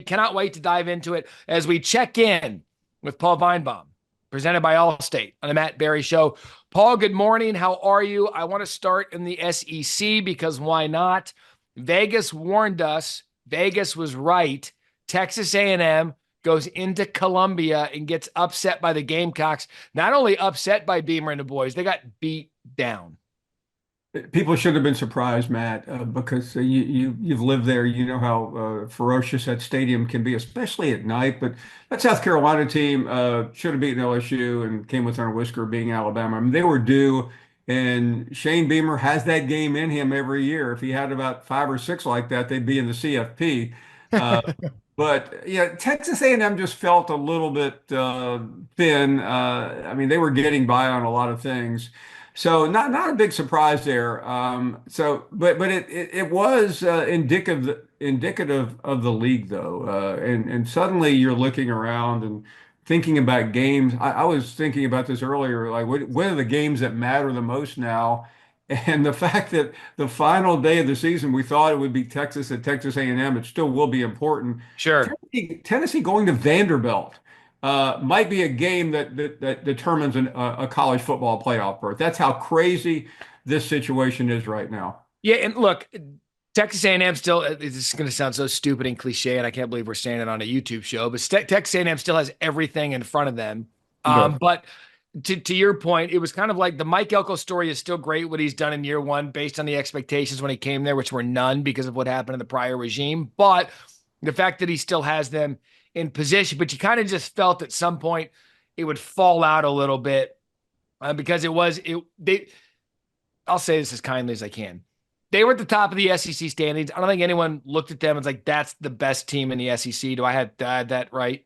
cannot wait to dive into it as we check in with Paul Finebaum, presented by Allstate on the Matt Barrie Show. Paul, good morning. How are you? I want to start in the SEC because why not? Vegas warned us. Vegas was right. Texas A&M goes into Columbia and gets upset by the Gamecocks. Not only upset by Beamer and the boys, they got beat down. People should have been surprised, Matt, because you've lived there. You know how ferocious that stadium can be, especially at night. But that South Carolina team should have beaten LSU and came within a whisker of being Alabama. I mean, they were due, and Shane Beamer has that game in him every year. If he had about 5 or 6 like that, they'd be in the CFP. Uh, but yeah, Texas A&M just felt a little bit thin. I mean, they were getting by on a lot of things. So not a big surprise there. But it was indicative of the league though, and suddenly you're looking around and thinking about games. I was thinking about this earlier, like what are the games that matter the most now? And the fact that the final day of the season we thought it would be Texas at Texas A&M, it still will be important. Sure. Tennessee going to Vanderbilt might be a game that determines a college football playoff berth. That's how crazy this situation is right now. Yeah, and look, Texas A&M still, this is going to sound so stupid and cliche, and I can't believe we're saying it on a YouTube show, but Texas A&M still has everything in front of them. It does. But to your point, it was kind of like the Mike Elko story is still great, what he's done in year one based on the expectations when he came there, which were none because of what happened in the prior regime. But the fact that he still has them in position, but you kind of just felt at some point it would fall out a little bit because I'll say this as kindly as I can. They were at the top of the SEC standings. I don't think anyone looked at them and was like, that's the best team in the SEC. Do I have that right?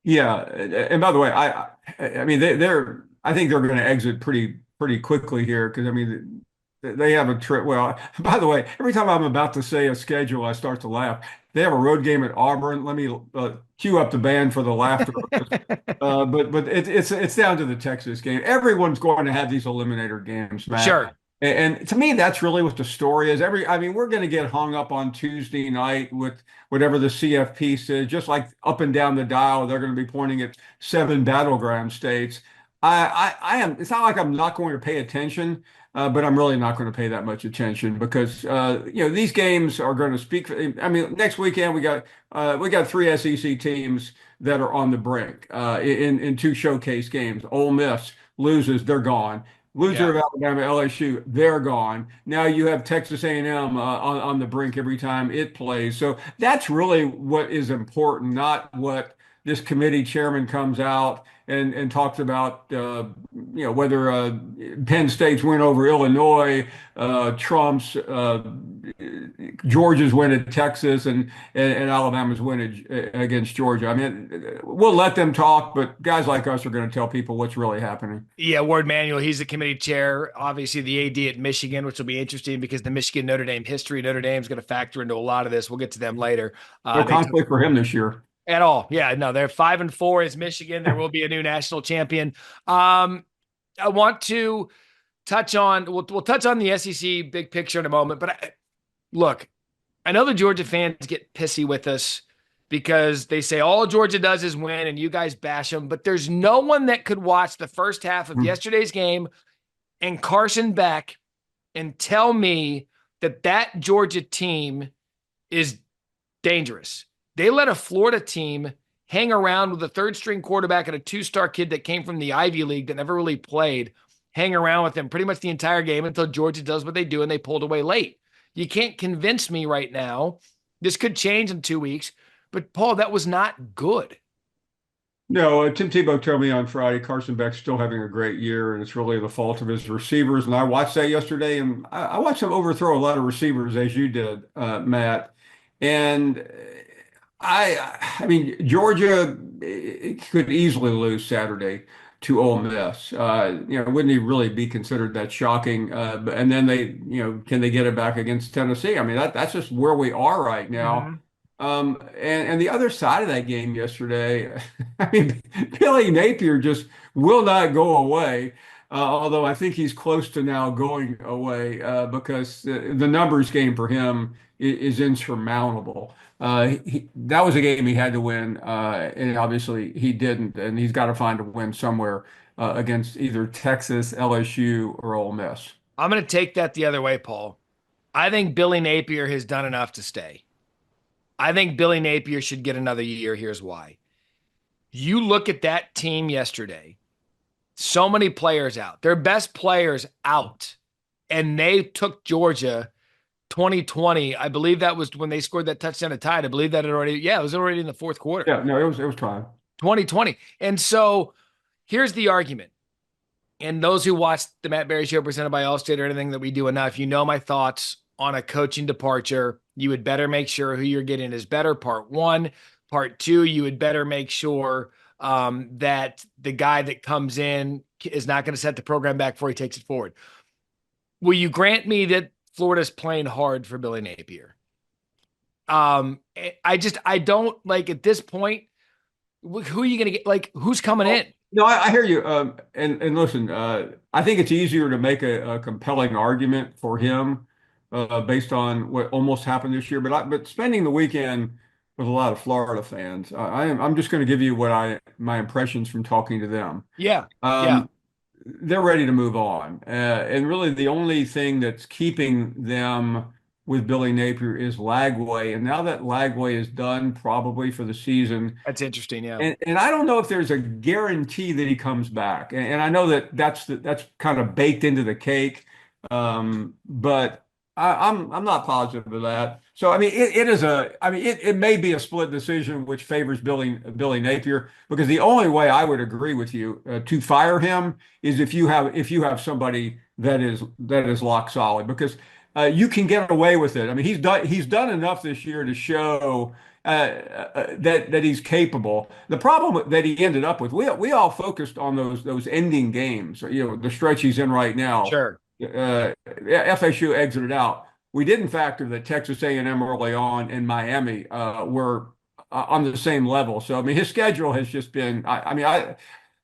Yeah, and by the way, I mean I think they're going to exit pretty quickly here because I mean they have a trip. Well, by the way, every time I'm about to say a schedule, I start to laugh. They have a road game at Auburn. Let me cue up the band for the laughter. But it's down to the Texas game. Everyone's going to have these eliminator games, Matt. Sure. And to me, that's really what the story is. I mean, we're going to get hung up on Tuesday night with whatever the CFP says, just like up and down the dial, they're going to be pointing at 7 battleground states. I am. It's not like I'm not going to pay attention, but I'm really not going to pay that much attention because these games are going to speak. I mean, next weekend we got 3 SEC teams that are on the brink in 2 showcase games. Ole Miss loses, they're gone. Loser Yeah. of Alabama, LSU, they're gone. Now you have Texas A&M on the brink every time it plays. So that's really what is important, not what this committee chairman comes out and talks about, whether Penn State's win over Illinois trumps Georgia's win at Texas and Alabama's win against Georgia. I mean, we'll let them talk, but guys like us are going to tell people what's really happening. Yeah, Ward Manuel, he's the committee chair, obviously the AD at Michigan, which will be interesting because the Michigan Notre Dame history, Notre Dame's going to factor into a lot of this. We'll get to them later. No conflict for him this year. At all. Yeah, no, they're 5-4 is Michigan. There will be a new national champion. I want to touch on, we'll touch on the SEC big picture in a moment, but look, I know the Georgia fans get pissy with us because they say all Georgia does is win and you guys bash them, but there's no one that could watch the first half of yesterday's game and Carson Beck and tell me that Georgia team is dangerous. They let a Florida team hang around with a 3rd-string quarterback and a 2-star kid that came from the Ivy League that never really played, hang around with them pretty much the entire game until Georgia does what they do and they pulled away late. You can't convince me right now. This could change in 2 weeks, but Paul, that was not good. No, Tim Tebow told me on Friday Carson Beck's still having a great year, and it's really the fault of his receivers. And I watched that yesterday, and I watched him overthrow a lot of receivers, as you did, Matt. And I mean, Georgia could easily lose Saturday to Ole Miss. Wouldn't he really be considered that shocking? And then can they get it back against Tennessee? I mean, that's just where we are right now. Mhm. And the other side of that game yesterday, I mean, Billy Napier just will not go away. Although I think he's close to now going away because the numbers game for him is insurmountable. That was a game he had to win, and obviously he didn't, and he's got to find a win somewhere against either Texas, LSU, or Ole Miss. I'm going to take that the other way, Paul. I think Billy Napier has done enough to stay. I think Billy Napier should get another year. Here's why. You look at that team yesterday, so many players out, their best players out, and they took Georgia 2020. I believe that was when they scored that touchdown to tie it. I believe that it was already in the fourth quarter. Yeah, no, it was time. 2020. And so here's the argument. And those who watch the Matt Barrie Show presented by Allstate or anything that we do enough, you know my thoughts on a coaching departure. You would better make sure who you're getting is better, part one. Part two, you would better make sure that the guy that comes in is not going to set the program back before he takes it forward. Will you grant me that Florida's playing hard for Billy Napier? I don't like at this point, who are you going to get? Like, who's coming in? No, I hear you. And listen, I think it's easier to make a compelling argument for him based on what almost happened this year. But spending the weekend with a lot of Florida fans, I'm just going to give you my impressions from talking to them. Yeah, yeah, Um, they're ready to move on. And really, the only thing that's keeping them with Billy Napier is Lagway. And now that Lagway is done, probably for the season. that's interesting. Yeah, And I don't know if there's a guarantee that he comes back. And I know that that's kind of baked into the cake. But I'm not positive of that. So I mean it may be a split decision which favors Billy Napier, because the only way I would agree with you to fire him is if you have somebody that is lock solid, because you can get away with it. I mean, he's done enough this year to show that he's capable. The problem that he ended up with, we all focused on those ending games, the stretch he's in right now. sure. FSU exited out. We didn't factor that Texas A&M early on and Miami were on the same level. So I mean, his schedule has just been.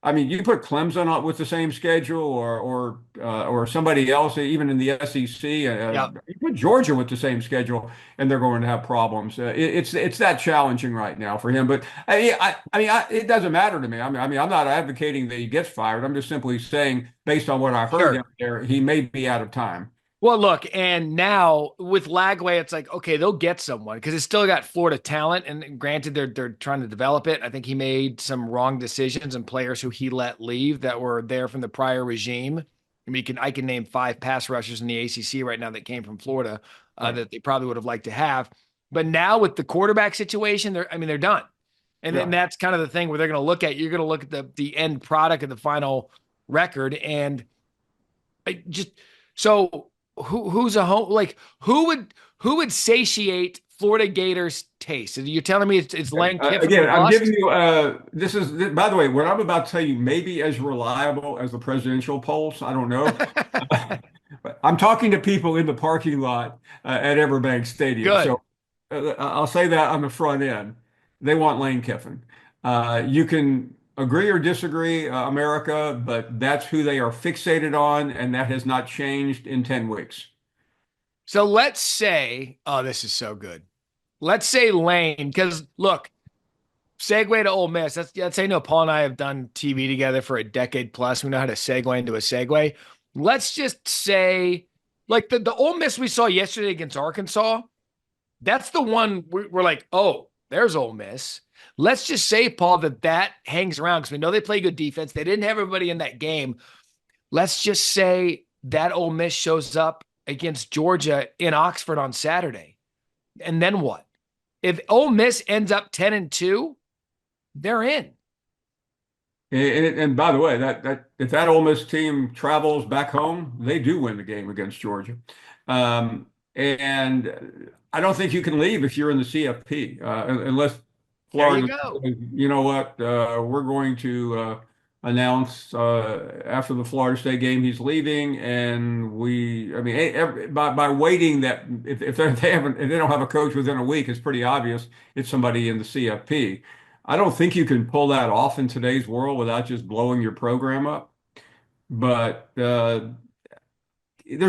I mean, you put Clemson on with the same schedule, or somebody else, even in the SEC. You put Georgia with the same schedule, and they're going to have problems. It's that challenging right now for him. But it doesn't matter to me. I'm not advocating that he gets fired. I'm just simply saying, based on what I've heard down there, he may be out of time. Well, look, and now with Lagway, it's like, okay, they'll get someone because it's still got Florida talent. And granted, they're trying to develop it. I think he made some wrong decisions and players who he let leave that were there from the prior regime. I mean, I can name 5 pass rushers in the ACC right now that came from Florida that they probably would have liked to have. But now with the quarterback situation, they're done. And then that's kind of the thing where you're going to look at the end product of the final record. And who's a home, like who would satiate Florida Gators taste? You're telling me it's Lane Kiffin? Again, I'm giving you this is, by the way, what I'm about to tell you may be as reliable as the presidential polls. I don't know. But I'm talking to people in the parking lot at Everbank Stadium. Good. So I'll say that on the front end. They want Lane Kiffin. You can agree or disagree, America, but that's who they are fixated on, and that has not changed in 10 weeks. So let's say, oh, this is so good. Let's say Lane, because look, segue to Ole Miss. That's how you know Paul and I have done TV together for a decade plus. We know how to segue into a segue. Let's just say, like the Ole Miss we saw yesterday against Arkansas, that's the one we're like, oh, there's Ole Miss. Let's just say, Paul, that hangs around because we know they play good defense. They didn't have everybody in that game. Let's just say that Ole Miss shows up against Georgia in Oxford on Saturday. And then what? If Ole Miss ends up 10-2, they're in. And by the way, that if that Ole Miss team travels back home, they do win the game against Georgia. And I don't think you can leave if you're in the CFP unless Florida, you know what, we're going to announce after the Florida State game he's leaving, and by waiting that if they don't have a coach within a week, it's pretty obvious it's somebody in the CFP. I don't think you can pull that off in today's world without just blowing your program up. But there's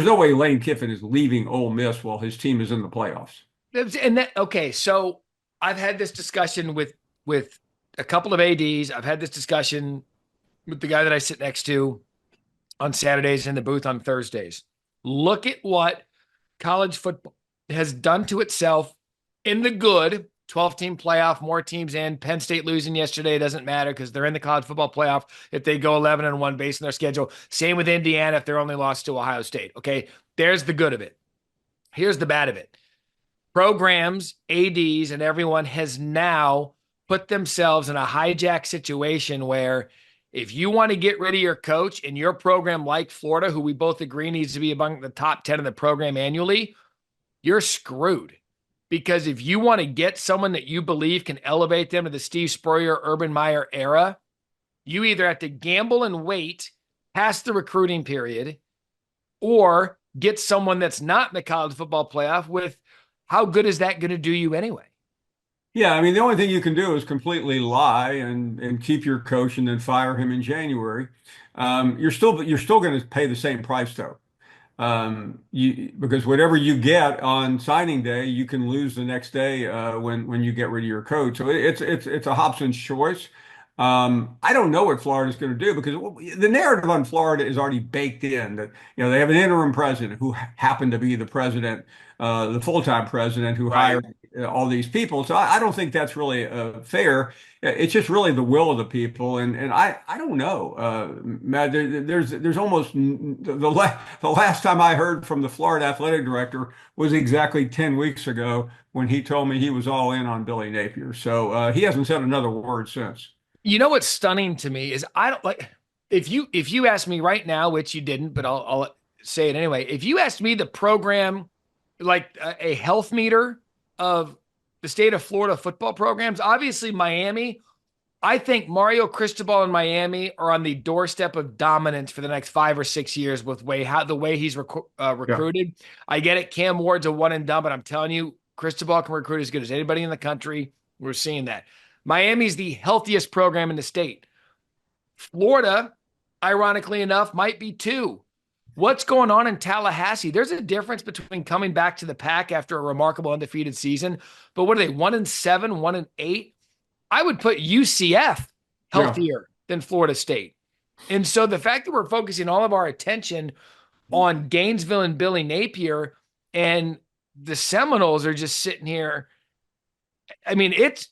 no way Lane Kiffin is leaving Ole Miss while his team is in the playoffs. And that, okay, so I've had this discussion with a couple of ADs. I've had this discussion with the guy that I sit next to on Saturdays in the booth on Thursdays. Look at what college football has done to itself in the good 12-team playoff, more teams in. Penn State losing yesterday doesn't matter because they're in the college football playoff if they go 11-1 based on their schedule. Same with Indiana if they're only lost to Ohio State. Okay, there's the good of it. Here's the bad of it. Programs, ADs, and everyone has now put themselves in a hijack situation where if you want to get rid of your coach in your program like Florida, who we both agree needs to be among the top 10 of the program annually, you're screwed. Because if you want to get someone that you believe can elevate them to the Steve Spurrier, Urban Meyer era, you either have to gamble and wait past the recruiting period or get someone that's not in the college football playoff with how good is that going to do you anyway? Yeah, I mean, the only thing you can do is completely lie and keep your coach and then fire him in January. You're still going to pay the same price though. Because whatever you get on signing day, you can lose the next day when you get rid of your coach. So it's a Hobson's choice. I don't know what Florida's going to do because the narrative on Florida is already baked in that they have an interim president who happened to be the president, the full-time president who Right. hired all these people. So I don't think that's really fair. It's just really the will of the people, and I don't know, Matt. There's almost the last time I heard from the Florida athletic director was exactly 10 weeks ago when he told me he was all in on Billy Napier. So he hasn't said another word since. You know what's stunning to me is I don't like if you ask me right now, which you didn't, but I'll say it anyway. If you asked me the program, like a health meter of the state of Florida football programs, obviously Miami. I think Mario Cristobal in Miami are on the doorstep of dominance for the next 5 or 6 years with the way he's Yeah. recruited. I get it. Cam Ward's a one and done, but I'm telling you, Cristobal can recruit as good as anybody in the country. We're seeing that. Miami's the healthiest program in the state. Florida, ironically enough, might be too. What's going on in Tallahassee? There's a difference between coming back to the pack after a remarkable undefeated season, but what are they? 1-7, 1-8. I would put UCF Yeah. healthier than Florida State. And so the fact that we're focusing all of our attention on Gainesville and Billy Napier and the Seminoles are just sitting here. I mean, it's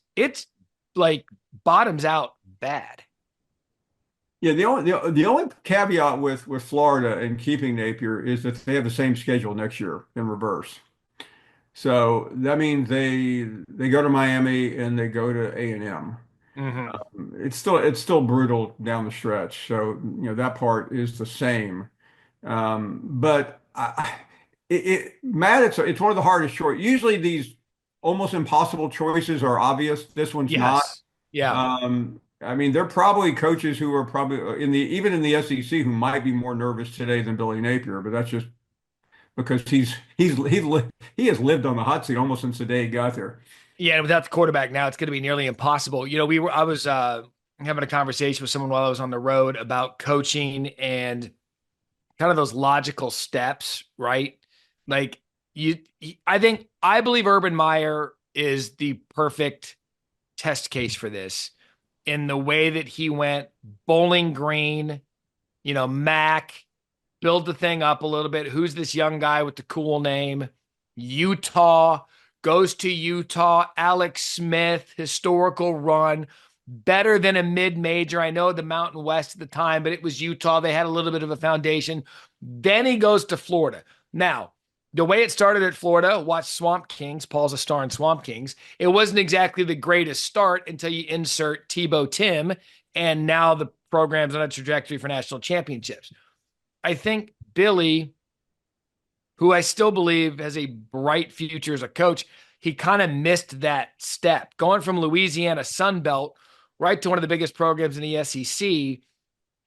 like bottoms out bad. Yeah, the only caveat with Florida and keeping Napier is that they have the same schedule next year in reverse. So that means they go to Miami and they go to A&M. Mm-hmm. It's still brutal down the stretch. So that part is the same. But Matt, it's one of the hardest choices. Usually these almost impossible choices are obvious. This one's not. Yes. Yeah. I mean, there are probably coaches who are probably even in the SEC who might be more nervous today than Billy Napier, but that's just because he has lived on the hot seat almost since the day he got there. Yeah. And without the quarterback now, it's going to be nearly impossible. I was having a conversation with someone while I was on the road about coaching and kind of those logical steps, right? Like I believe Urban Meyer is the perfect test case for this in the way that he went Bowling Green, Mac, build the thing up a little bit. Who's this young guy with the cool name? Utah goes to Utah. Alex Smith, historical run, better than a mid-major. I know the Mountain West at the time, but it was Utah. They had a little bit of a foundation. Then he goes to Florida. Now, the way it started at Florida, watch Swamp Kings. Paul's a star in Swamp Kings. It wasn't exactly the greatest start until you insert Tebow Tim, and now the program's on a trajectory for national championships. I think Billy, who I still believe has a bright future as a coach, he kind of missed that step. Going from Louisiana Sun Belt right to one of the biggest programs in the SEC.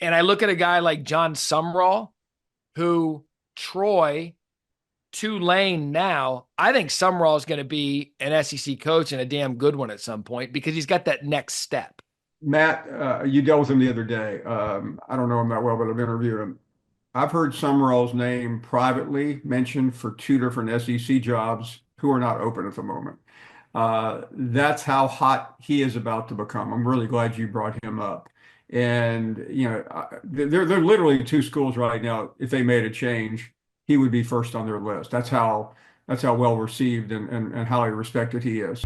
And I look at a guy like John Sumrall, who Troy, Tulane now. I think Sumrall is going to be an SEC coach and a damn good one at some point because he's got that next step. Matt, you dealt with him the other day. I don't know him that well, but I've interviewed him. I've heard Summerall's name privately mentioned for two different SEC jobs who are not open at the moment. That's how hot he is about to become. I'm really glad you brought him up. And they're literally two schools right now. If they made a change, he would be first on their list. That's how well received and highly respected he is.